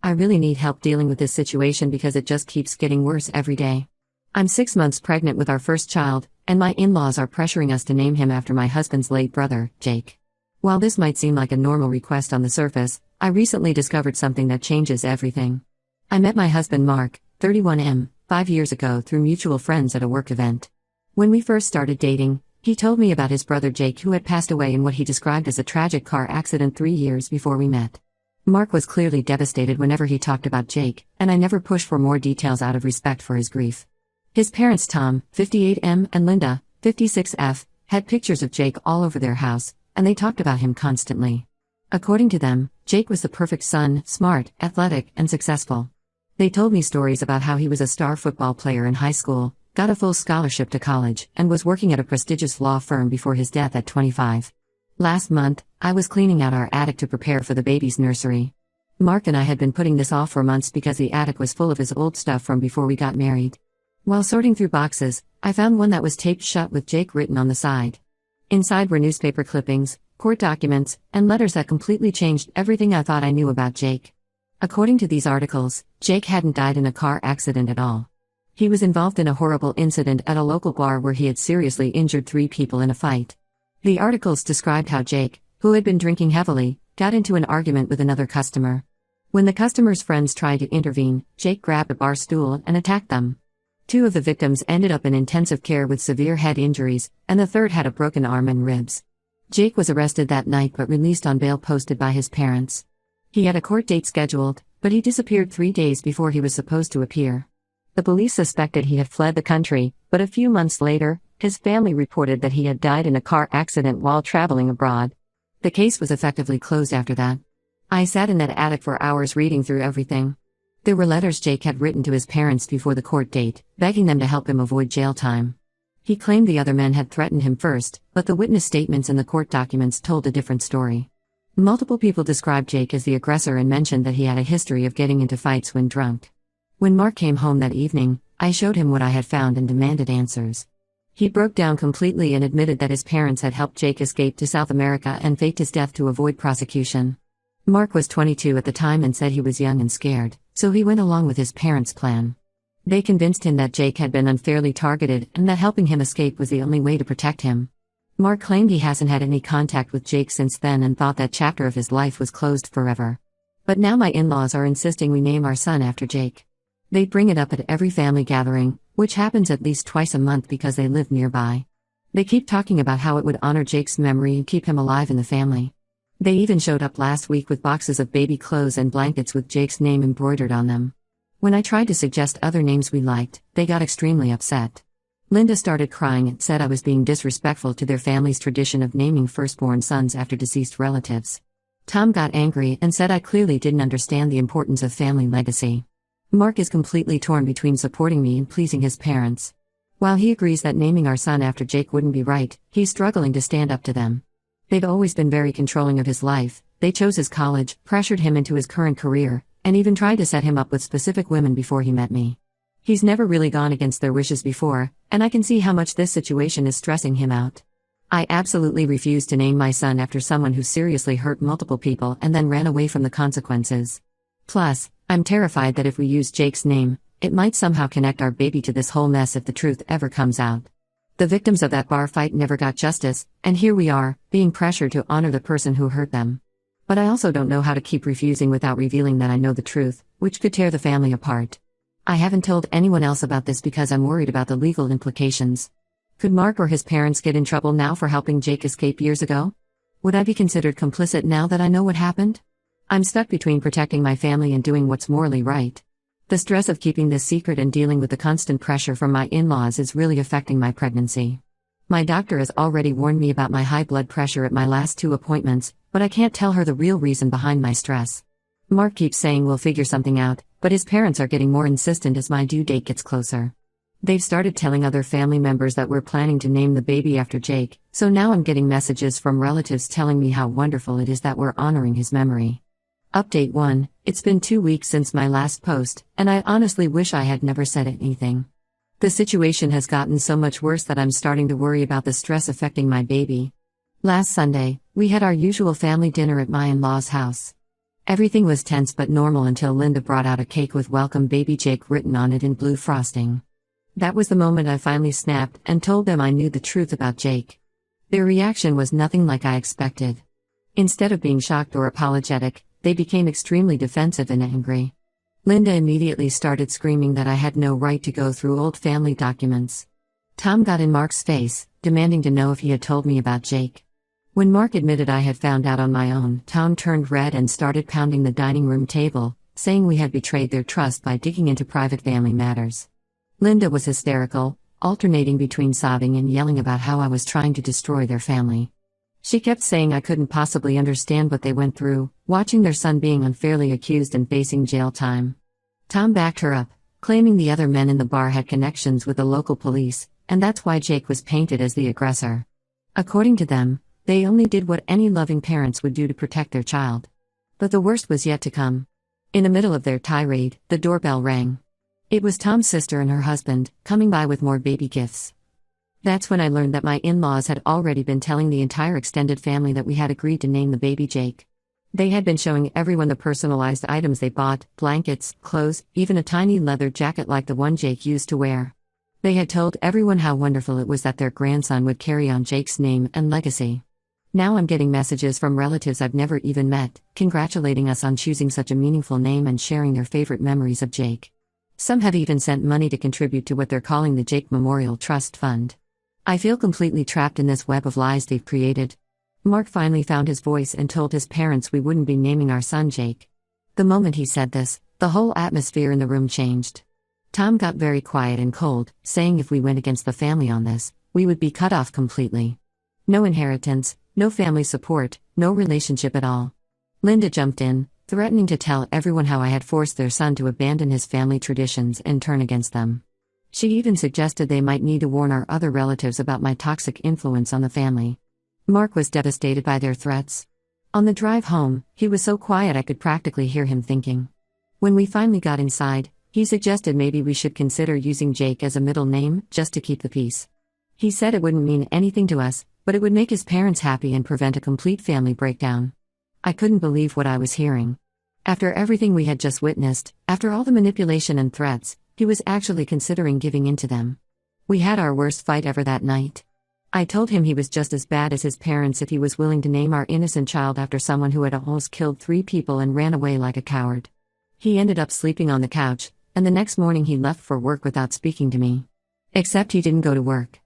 I really need help dealing with this situation because it just keeps getting worse every day. I'm 6 months pregnant with our first child, and my in-laws are pressuring us to name him after my husband's late brother, Jake. While this might seem like a normal request on the surface, I recently discovered something that changes everything. I met my husband Mark, 31M, 5 years ago through mutual friends at a work event. When we first started dating, he told me about his brother Jake who had passed away in what he described as a tragic car accident 3 years before we met. Mark was clearly devastated whenever he talked about Jake, and I never pushed for more details out of respect for his grief. His parents Tom, 58M, and Linda, 56F, had pictures of Jake all over their house, and they talked about him constantly. According to them, Jake was the perfect son, smart, athletic, and successful. They told me stories about how he was a star football player in high school, got a full scholarship to college, and was working at a prestigious law firm before his death at 25. Last month, I was cleaning out our attic to prepare for the baby's nursery. Mark and I had been putting this off for months because the attic was full of his old stuff from before we got married. While sorting through boxes, I found one that was taped shut with Jake written on the side. Inside were newspaper clippings, court documents, and letters that completely changed everything I thought I knew about Jake. According to these articles, Jake hadn't died in a car accident at all. He was involved in a horrible incident at a local bar where he had seriously injured 3 people in a fight. The articles described how Jake, who had been drinking heavily, got into an argument with another customer. When the customer's friends tried to intervene, Jake grabbed a bar stool and attacked them. 2 of the victims ended up in intensive care with severe head injuries, and the third had a broken arm and ribs. Jake was arrested that night but released on bail posted by his parents. He had a court date scheduled, but he disappeared 3 days before he was supposed to appear. The police suspected he had fled the country, but a few months later, his family reported that he had died in a car accident while traveling abroad. The case was effectively closed after that. I sat in that attic for hours reading through everything. There were letters Jake had written to his parents before the court date, begging them to help him avoid jail time. He claimed the other men had threatened him first, but the witness statements and the court documents told a different story. Multiple people described Jake as the aggressor and mentioned that he had a history of getting into fights when drunk. When Mark came home that evening, I showed him what I had found and demanded answers. He broke down completely and admitted that his parents had helped Jake escape to South America and faked his death to avoid prosecution. Mark was 22 at the time and said he was young and scared, so he went along with his parents' plan. They convinced him that Jake had been unfairly targeted and that helping him escape was the only way to protect him. Mark claimed he hasn't had any contact with Jake since then and thought that chapter of his life was closed forever. But now my in-laws are insisting we name our son after Jake. They bring it up at every family gathering, which happens at least twice a month because they live nearby. They keep talking about how it would honor Jake's memory and keep him alive in the family. They even showed up last week with boxes of baby clothes and blankets with Jake's name embroidered on them. When I tried to suggest other names we liked, they got extremely upset. Linda started crying and said I was being disrespectful to their family's tradition of naming firstborn sons after deceased relatives. Tom got angry and said I clearly didn't understand the importance of family legacy. Mark is completely torn between supporting me and pleasing his parents. While he agrees that naming our son after Jake wouldn't be right, he's struggling to stand up to them. They've always been very controlling of his life. They chose his college, pressured him into his current career, and even tried to set him up with specific women before he met me. He's never really gone against their wishes before, and I can see how much this situation is stressing him out. I absolutely refuse to name my son after someone who seriously hurt multiple people and then ran away from the consequences. Plus, I'm terrified that if we use Jake's name, it might somehow connect our baby to this whole mess if the truth ever comes out. The victims of that bar fight never got justice, and here we are, being pressured to honor the person who hurt them. But I also don't know how to keep refusing without revealing that I know the truth, which could tear the family apart. I haven't told anyone else about this because I'm worried about the legal implications. Could Mark or his parents get in trouble now for helping Jake escape years ago? Would I be considered complicit now that I know what happened? I'm stuck between protecting my family and doing what's morally right. The stress of keeping this secret and dealing with the constant pressure from my in-laws is really affecting my pregnancy. My doctor has already warned me about my high blood pressure at my last 2 appointments, but I can't tell her the real reason behind my stress. Mark keeps saying we'll figure something out, but his parents are getting more insistent as my due date gets closer. They've started telling other family members that we're planning to name the baby after Jake, so now I'm getting messages from relatives telling me how wonderful it is that we're honoring his memory. Update 1, it's been 2 weeks since my last post, and I honestly wish I had never said anything. The situation has gotten so much worse that I'm starting to worry about the stress affecting my baby. Last Sunday, we had our usual family dinner at my in-laws' house. Everything was tense but normal until Linda brought out a cake with "Welcome Baby Jake" written on it in blue frosting. That was the moment I finally snapped and told them I knew the truth about Jake. Their reaction was nothing like I expected. Instead of being shocked or apologetic, they became extremely defensive and angry. Linda immediately started screaming that I had no right to go through old family documents. Tom got in Mark's face, demanding to know if he had told me about Jake. When Mark admitted I had found out on my own, Tom turned red and started pounding the dining room table, saying we had betrayed their trust by digging into private family matters. Linda was hysterical, alternating between sobbing and yelling about how I was trying to destroy their family. She kept saying I couldn't possibly understand what they went through, watching their son being unfairly accused and facing jail time. Tom backed her up, claiming the other men in the bar had connections with the local police, and that's why Jake was painted as the aggressor. According to them, they only did what any loving parents would do to protect their child. But the worst was yet to come. In the middle of their tirade, the doorbell rang. It was Tom's sister and her husband, coming by with more baby gifts. That's when I learned that my in-laws had already been telling the entire extended family that we had agreed to name the baby Jake. They had been showing everyone the personalized items they bought: blankets, clothes, even a tiny leather jacket like the one Jake used to wear. They had told everyone how wonderful it was that their grandson would carry on Jake's name and legacy. Now I'm getting messages from relatives I've never even met, congratulating us on choosing such a meaningful name and sharing their favorite memories of Jake. Some have even sent money to contribute to what they're calling the Jake Memorial Trust Fund. I feel completely trapped in this web of lies they've created. Mark finally found his voice and told his parents we wouldn't be naming our son Jake. The moment he said this, the whole atmosphere in the room changed. Tom got very quiet and cold, saying if we went against the family on this, we would be cut off completely. No inheritance, no family support, no relationship at all. Linda jumped in, threatening to tell everyone how I had forced their son to abandon his family traditions and turn against them. She even suggested they might need to warn our other relatives about my toxic influence on the family. Mark was devastated by their threats. On the drive home, he was so quiet I could practically hear him thinking. When we finally got inside, he suggested maybe we should consider using Jake as a middle name, just to keep the peace. He said it wouldn't mean anything to us, but it would make his parents happy and prevent a complete family breakdown. I couldn't believe what I was hearing. After everything we had just witnessed, after all the manipulation and threats, he was actually considering giving in to them. We had our worst fight ever that night. I told him he was just as bad as his parents if he was willing to name our innocent child after someone who had almost killed 3 people and ran away like a coward. He ended up sleeping on the couch, and the next morning he left for work without speaking to me. Except he didn't go to work.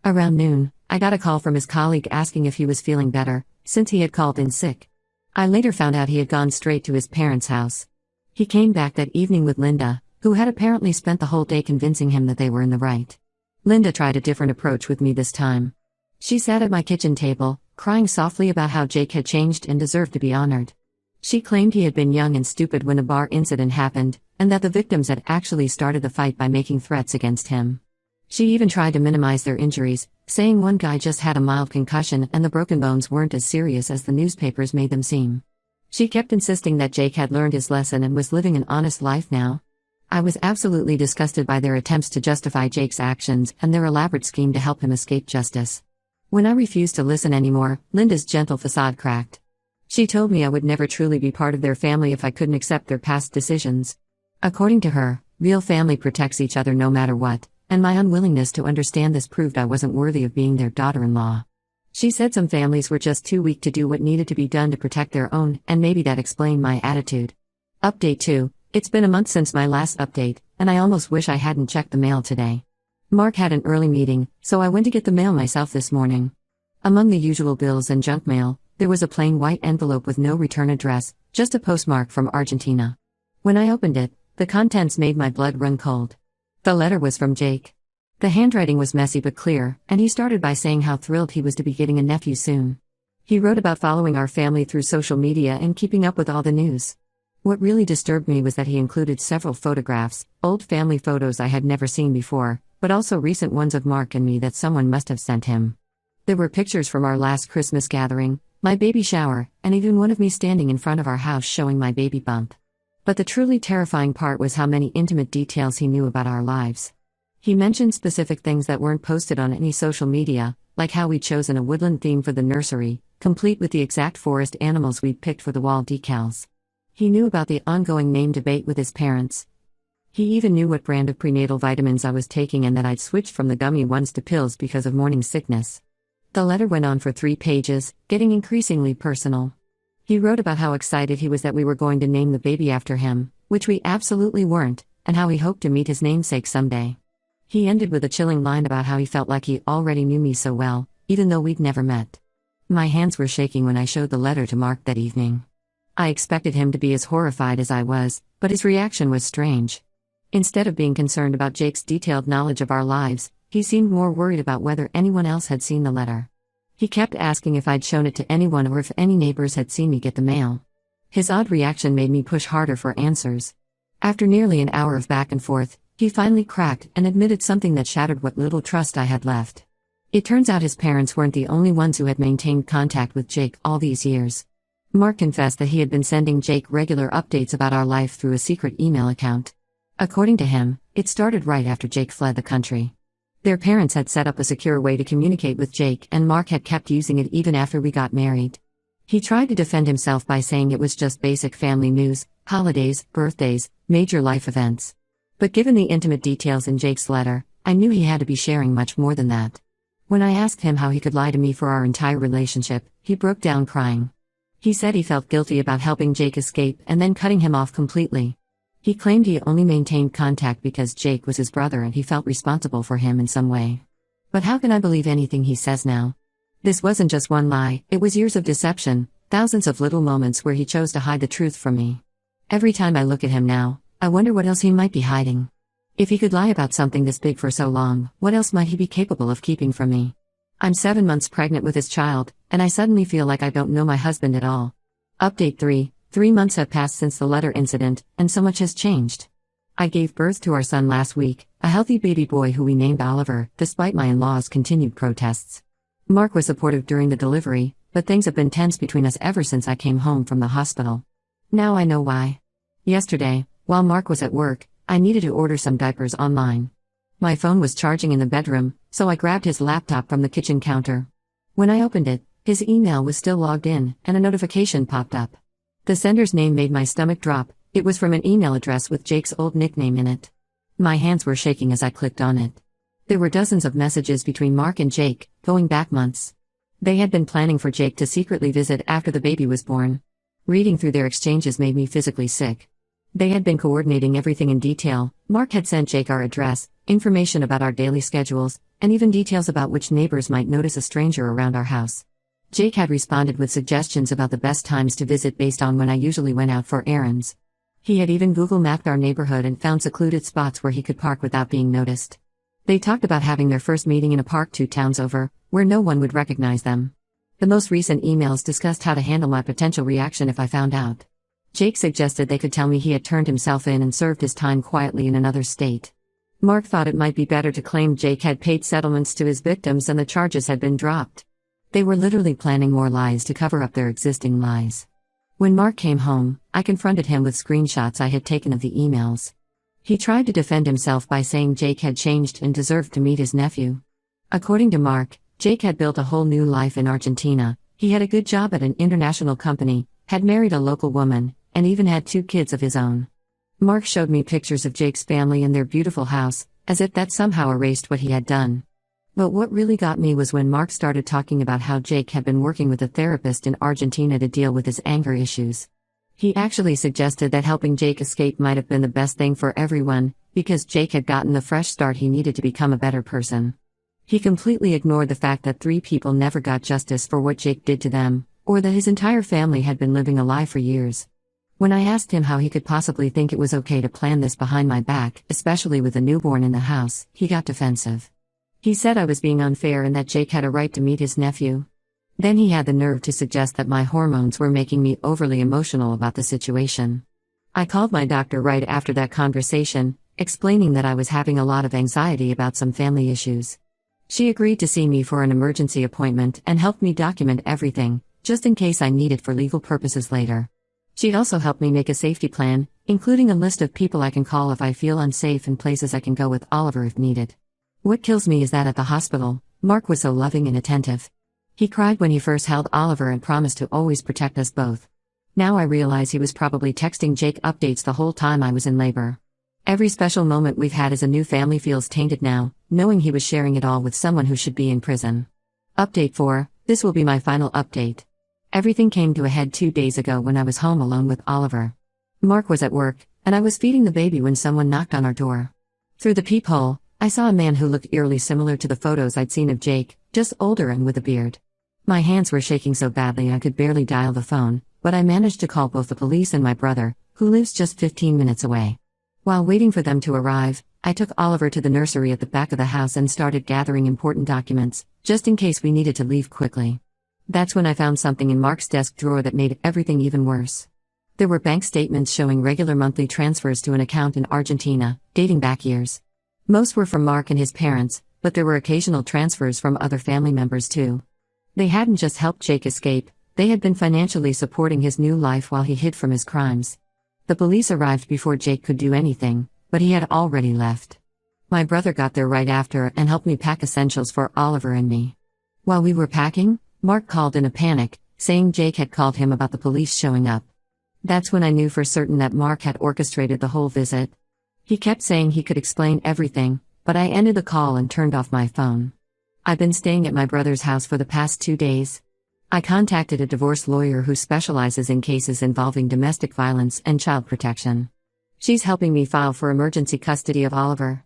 Around noon, I got a call from his colleague asking if he was feeling better, since he had called in sick. I later found out he had gone straight to his parents' house. He came back that evening with Linda, who had apparently spent the whole day convincing him that they were in the right. Linda tried a different approach with me this time. She sat at my kitchen table, crying softly about how Jake had changed and deserved to be honored. She claimed he had been young and stupid when the bar incident happened, and that the victims had actually started the fight by making threats against him. She even tried to minimize their injuries, saying one guy just had a mild concussion and the broken bones weren't as serious as the newspapers made them seem. She kept insisting that Jake had learned his lesson and was living an honest life now. I was absolutely disgusted by their attempts to justify Jake's actions and their elaborate scheme to help him escape justice. When I refused to listen anymore, Linda's gentle facade cracked. She told me I would never truly be part of their family if I couldn't accept their past decisions. According to her, real family protects each other no matter what, and my unwillingness to understand this proved I wasn't worthy of being their daughter-in-law. She said some families were just too weak to do what needed to be done to protect their own, and maybe that explained my attitude. Update 2. It's been a month since my last update, and I almost wish I hadn't checked the mail today. Mark had an early meeting, so I went to get the mail myself this morning. Among the usual bills and junk mail, there was a plain white envelope with no return address, just a postmark from Argentina. When I opened it, the contents made my blood run cold. The letter was from Jake. The handwriting was messy but clear, and he started by saying how thrilled he was to be getting a nephew soon. He wrote about following our family through social media and keeping up with all the news. What really disturbed me was that he included several photographs, old family photos I had never seen before, but also recent ones of Mark and me that someone must have sent him. There were pictures from our last Christmas gathering, my baby shower, and even one of me standing in front of our house showing my baby bump. But the truly terrifying part was how many intimate details he knew about our lives. He mentioned specific things that weren't posted on any social media, like how we'd chosen a woodland theme for the nursery, complete with the exact forest animals we'd picked for the wall decals. He knew about the ongoing name debate with his parents. He even knew what brand of prenatal vitamins I was taking and that I'd switched from the gummy ones to pills because of morning sickness. The letter went on for 3 pages, getting increasingly personal. He wrote about how excited he was that we were going to name the baby after him, which we absolutely weren't, and how he hoped to meet his namesake someday. He ended with a chilling line about how he felt like he already knew me so well, even though we'd never met. My hands were shaking when I showed the letter to Mark that evening. I expected him to be as horrified as I was, but his reaction was strange. Instead of being concerned about Jake's detailed knowledge of our lives, he seemed more worried about whether anyone else had seen the letter. He kept asking if I'd shown it to anyone or if any neighbors had seen me get the mail. His odd reaction made me push harder for answers. After nearly an hour of back and forth, he finally cracked and admitted something that shattered what little trust I had left. It turns out his parents weren't the only ones who had maintained contact with Jake all these years. Mark confessed that he had been sending Jake regular updates about our life through a secret email account. According to him, it started right after Jake fled the country. Their parents had set up a secure way to communicate with Jake, and Mark had kept using it even after we got married. He tried to defend himself by saying it was just basic family news, holidays, birthdays, major life events. But given the intimate details in Jake's letter, I knew he had to be sharing much more than that. When I asked him how he could lie to me for our entire relationship, he broke down crying. He said he felt guilty about helping Jake escape and then cutting him off completely. He claimed he only maintained contact because Jake was his brother and he felt responsible for him in some way. But how can I believe anything he says now? This wasn't just one lie, it was years of deception, thousands of little moments where he chose to hide the truth from me. Every time I look at him now, I wonder what else he might be hiding. If he could lie about something this big for so long, what else might he be capable of keeping from me? I'm 7 months pregnant with his child, and I suddenly feel like I don't know my husband at all. Update 3. 3 months have passed since the letter incident, and so much has changed. I gave birth to our son last week, a healthy baby boy who we named Oliver, despite my in-laws' continued protests. Mark was supportive during the delivery, but things have been tense between us ever since I came home from the hospital. Now I know why. Yesterday, while Mark was at work, I needed to order some diapers online. My phone was charging in the bedroom, so I grabbed his laptop from the kitchen counter. When I opened it, his email was still logged in, and a notification popped up. The sender's name made my stomach drop. It was from an email address with Jake's old nickname in it. My hands were shaking as I clicked on it. There were dozens of messages between Mark and Jake, going back months. They had been planning for Jake to secretly visit after the baby was born. Reading through their exchanges made me physically sick. They had been coordinating everything in detail. Mark had sent Jake our address, information about our daily schedules, and even details about which neighbors might notice a stranger around our house. Jake had responded with suggestions about the best times to visit based on when I usually went out for errands. He had even Google mapped our neighborhood and found secluded spots where he could park without being noticed. They talked about having their first meeting in a park 2 towns over, where no one would recognize them. The most recent emails discussed how to handle my potential reaction if I found out. Jake suggested they could tell me he had turned himself in and served his time quietly in another state. Mark thought it might be better to claim Jake had paid settlements to his victims and the charges had been dropped. They were literally planning more lies to cover up their existing lies. When Mark came home, I confronted him with screenshots I had taken of the emails. He tried to defend himself by saying Jake had changed and deserved to meet his nephew. According to Mark, Jake had built a whole new life in Argentina. He had a good job at an international company, had married a local woman, and even had 2 kids of his own. Mark showed me pictures of Jake's family and their beautiful house, as if that somehow erased what he had done. But what really got me was when Mark started talking about how Jake had been working with a therapist in Argentina to deal with his anger issues. He actually suggested that helping Jake escape might have been the best thing for everyone, because Jake had gotten the fresh start he needed to become a better person. He completely ignored the fact that 3 people never got justice for what Jake did to them, or that his entire family had been living a lie for years. When I asked him how he could possibly think it was okay to plan this behind my back, especially with a newborn in the house, he got defensive. He said I was being unfair and that Jake had a right to meet his nephew. Then he had the nerve to suggest that my hormones were making me overly emotional about the situation. I called my doctor right after that conversation, explaining that I was having a lot of anxiety about some family issues. She agreed to see me for an emergency appointment and helped me document everything, just in case I need it for legal purposes later. She'd also helped me make a safety plan, including a list of people I can call if I feel unsafe and places I can go with Oliver if needed. What kills me is that at the hospital, Mark was so loving and attentive. He cried when he first held Oliver and promised to always protect us both. Now I realize he was probably texting Jake updates the whole time I was in labor. Every special moment we've had as a new family feels tainted now, knowing he was sharing it all with someone who should be in prison. Update 4, this will be my final update. Everything came to a head 2 days ago when I was home alone with Oliver. Mark was at work, and I was feeding the baby when someone knocked on our door. Through the peephole, I saw a man who looked eerily similar to the photos I'd seen of Jake, just older and with a beard. My hands were shaking so badly I could barely dial the phone, but I managed to call both the police and my brother, who lives just 15 minutes away. While waiting for them to arrive, I took Oliver to the nursery at the back of the house and started gathering important documents, just in case we needed to leave quickly. That's when I found something in Mark's desk drawer that made everything even worse. There were bank statements showing regular monthly transfers to an account in Argentina, dating back years. Most were from Mark and his parents, but there were occasional transfers from other family members too. They hadn't just helped Jake escape, they had been financially supporting his new life while he hid from his crimes. The police arrived before Jake could do anything, but he had already left. My brother got there right after and helped me pack essentials for Oliver and me. While we were packing, Mark called in a panic, saying Jake had called him about the police showing up. That's when I knew for certain that Mark had orchestrated the whole visit. He kept saying he could explain everything, but I ended the call and turned off my phone. I've been staying at my brother's house for the past 2 days. I contacted a divorce lawyer who specializes in cases involving domestic violence and child protection. She's helping me file for emergency custody of Oliver.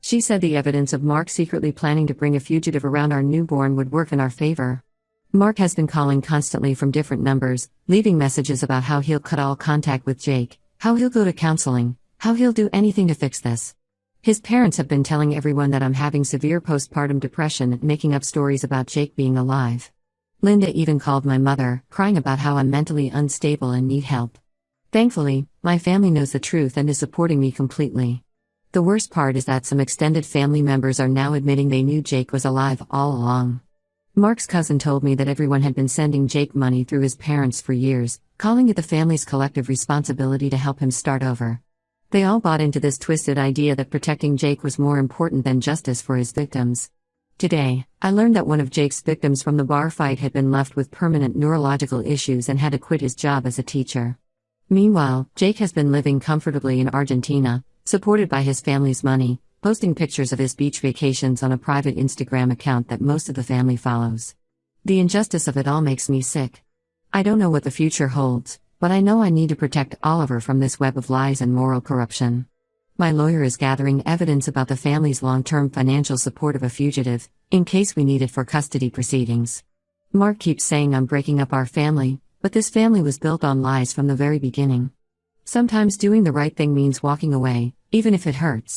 She said the evidence of Mark secretly planning to bring a fugitive around our newborn would work in our favor. Mark has been calling constantly from different numbers, leaving messages about how he'll cut all contact with Jake, how he'll go to counseling, how he'll do anything to fix this. His parents have been telling everyone that I'm having severe postpartum depression and making up stories about Jake being alive. Linda even called my mother, crying about how I'm mentally unstable and need help. Thankfully, my family knows the truth and is supporting me completely. The worst part is that some extended family members are now admitting they knew Jake was alive all along. Mark's cousin told me that everyone had been sending Jake money through his parents for years, calling it the family's collective responsibility to help him start over. They all bought into this twisted idea that protecting Jake was more important than justice for his victims. Today, I learned that one of Jake's victims from the bar fight had been left with permanent neurological issues and had to quit his job as a teacher. Meanwhile, Jake has been living comfortably in Argentina, supported by his family's money, posting pictures of his beach vacations on a private Instagram account that most of the family follows. The injustice of it all makes me sick. I don't know what the future holds, but I know I need to protect Oliver from this web of lies and moral corruption. My lawyer is gathering evidence about the family's long-term financial support of a fugitive, in case we need it for custody proceedings. Mark keeps saying I'm breaking up our family, but this family was built on lies from the very beginning. Sometimes doing the right thing means walking away, even if it hurts.